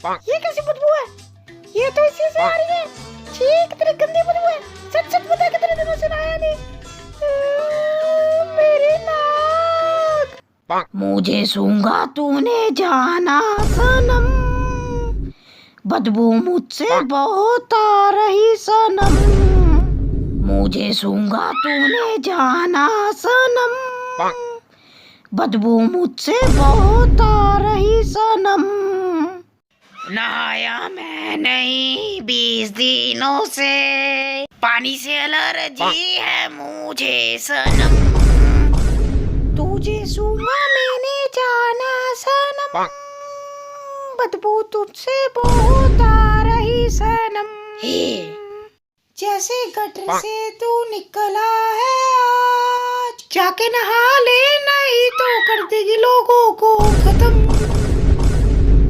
ये कैसी बदबू है? ये तो इसी से आ रही है। छी, कितनी गंदी बदबू है। सच सच बता, कितने दिनों से नहाया नहीं। मेरी नाक। मुझे सूंघा तूने जाना सनम, बदबू मुझसे बहुत आ रही सनम। मुझे सूंघा तूने जाना सनम, बदबू मुझसे बहुत आ रही सनम। नहाया मैं नहीं 20 दिनों से, पानी से एलर्जी है मुझे सनम। तुझे सूंघा मैंने जाना सनम, बदबू तुझसे बहुत आ रही सनम। जैसे गटर से तू निकला है आज, जाके नहा ले नहीं तो कर देगी लोगों को खत्म।